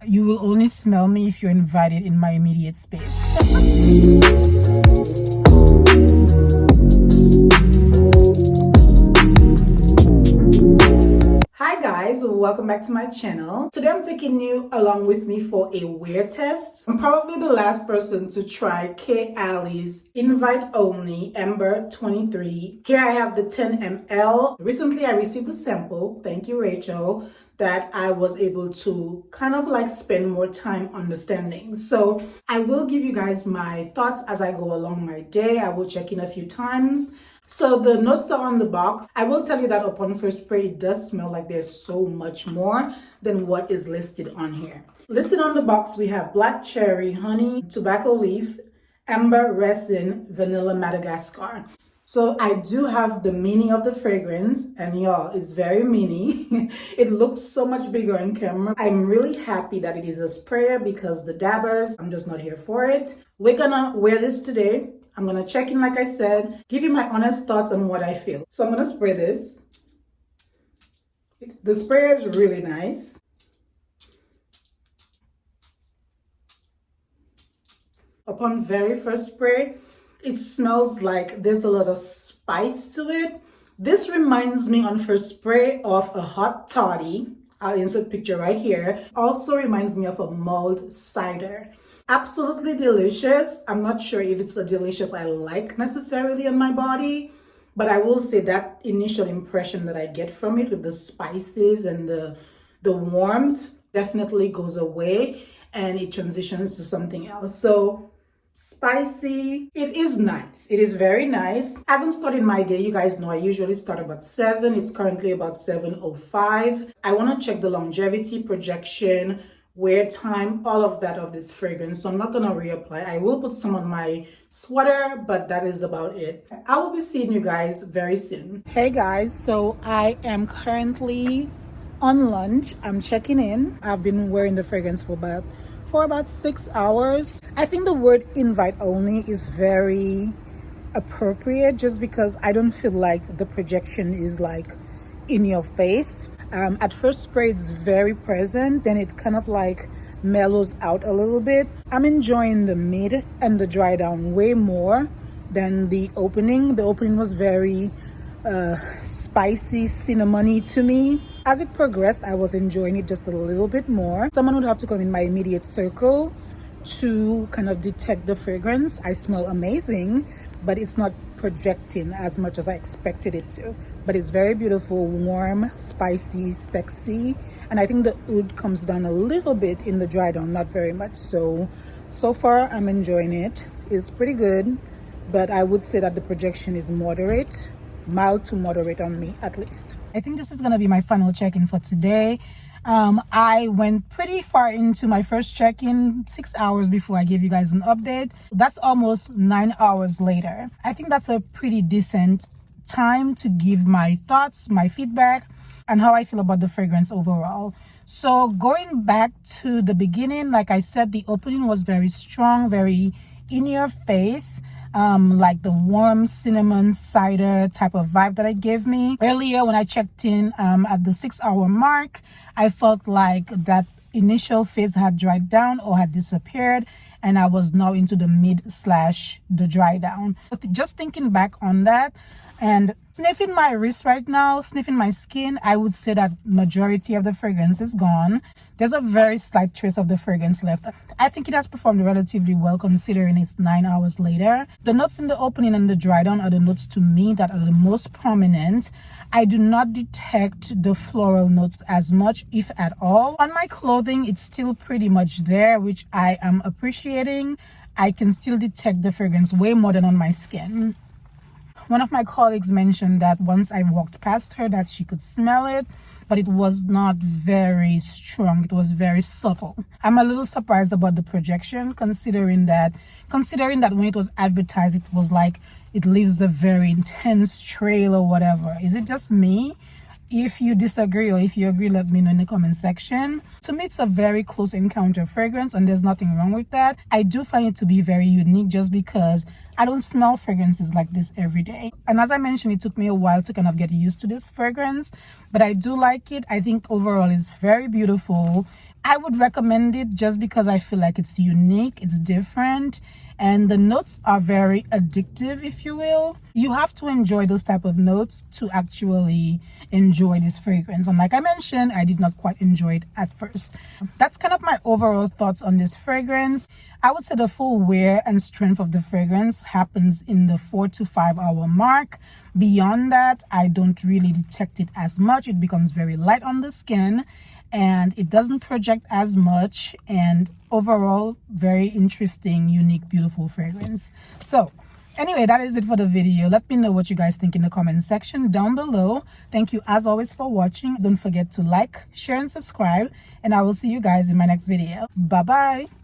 You will only smell me if you're invited in my immediate space. Hi guys, welcome back to my channel. Today I'm taking you along with me for a wear test. I'm probably the last person to try Kayali's invite only Amber 23. Here I have the 10 ml. Recently I received a sample, thank you Rachel, that I was able to kind of like spend more time understanding. So I will give you guys my thoughts as I go along my day. I will check in a few times. So the notes are on the box. I will tell you that upon first spray, it does smell like there's so much more than what is listed on here. Listed on the box, we have black cherry, honey, tobacco leaf, amber resin, vanilla Madagascar. So I do have the mini of the fragrance, and y'all, it's very mini. It looks so much bigger on camera. I'm really happy that it is a sprayer because the dabbers, I'm just not here for it. We're gonna wear this today. I'm gonna check in, like I said, give you my honest thoughts on what I feel. So I'm gonna spray this. The sprayer is really nice. Upon very first spray, it smells like there's a lot of spice to it. This reminds me on first spray of a hot toddy. I'll insert picture right here. Also reminds me of a mulled cider. Absolutely delicious. I'm not sure if it's a delicious I like necessarily on my body, but I will say that initial impression that I get from it with the spices and the warmth definitely goes away and it transitions to something else. So spicy, it is nice. It is very nice. As I'm starting my day, you guys know I usually start about 7. It's currently about 7:05. I want to check the longevity, projection, wear time, all of that of this fragrance. So I'm not gonna reapply. I will put some on my sweater, but that is about it. I will be seeing you guys very soon. Hey guys, so I am currently on lunch. I'm checking in. I've been wearing the fragrance for about 6 hours. I think the word invite only is very appropriate just because I don't feel like the projection is like in your face. At first spray, it's very present, then it kind of like mellows out a little bit. I'm enjoying the mid and the dry down way more than the opening. The opening was very spicy, cinnamony to me. As it progressed, I was enjoying it just a little bit more. Someone would have to come in my immediate circle to kind of detect the fragrance. I smell amazing, but it's not projecting as much as I expected it to. But it's very beautiful, warm, spicy, sexy. And I think the oud comes down a little bit in the dry down, not very much. So far I'm enjoying it. It's pretty good, but I would say that the projection is moderate, mild to moderate on me at least. I think this is gonna be my final check-in for today. I went pretty far into my first check-in, 6 hours before I gave you guys an update. That's almost 9 hours later. I think that's a pretty decent time to give my thoughts, my feedback, and how I feel about the fragrance overall. So going back to the beginning, like I said, the opening was very strong, very in your face. Like the warm cinnamon cider type of vibe that it gave me. Earlier when I checked in at the 6 hour mark, I felt like that initial phase had dried down or had disappeared, and I was now into the mid/the dry down. But just thinking back on that and sniffing my wrist right now, sniffing my skin, I would say that majority of the fragrance is gone. There's a very slight trace of the fragrance left. I think it has performed relatively well considering it's 9 hours later. The notes in the opening and the dry down are the notes to me that are the most prominent. I do not detect the floral notes as much, if at all. On my clothing, it's still pretty much there, which I am appreciating. I can still detect the fragrance way more than on my skin. One of my colleagues mentioned that once I walked past her that she could smell it, but it was not very strong. It was very subtle. I'm a little surprised about the projection, considering that when it was advertised, it was like it leaves a very intense trail or whatever. Is it just me? If you disagree, or if you agree, let me know in the comment section. To me, it's a very close encounter fragrance, and there's nothing wrong with that. I do find it to be very unique just because I don't smell fragrances like this every day. And as I mentioned, it took me a while to kind of get used to this fragrance, but I do like it. I think overall it's very beautiful. I would recommend it just because I feel like it's unique, it's different, and the notes are very addictive, if you will. You have to enjoy those type of notes to actually enjoy this fragrance. And like I mentioned, I did not quite enjoy it at first. That's kind of my overall thoughts on this fragrance. I would say the full wear and strength of the fragrance happens in the 4 to 5 hour mark. Beyond that, I don't really detect it as much. It becomes very light on the skin and it doesn't project as much, and overall very interesting, unique, beautiful fragrance. So anyway, that is it for the video. Let me know what you guys think in the comment section down below. Thank you as always for watching. Don't forget to like, share, and subscribe, and I will see you guys in my next video. Bye bye.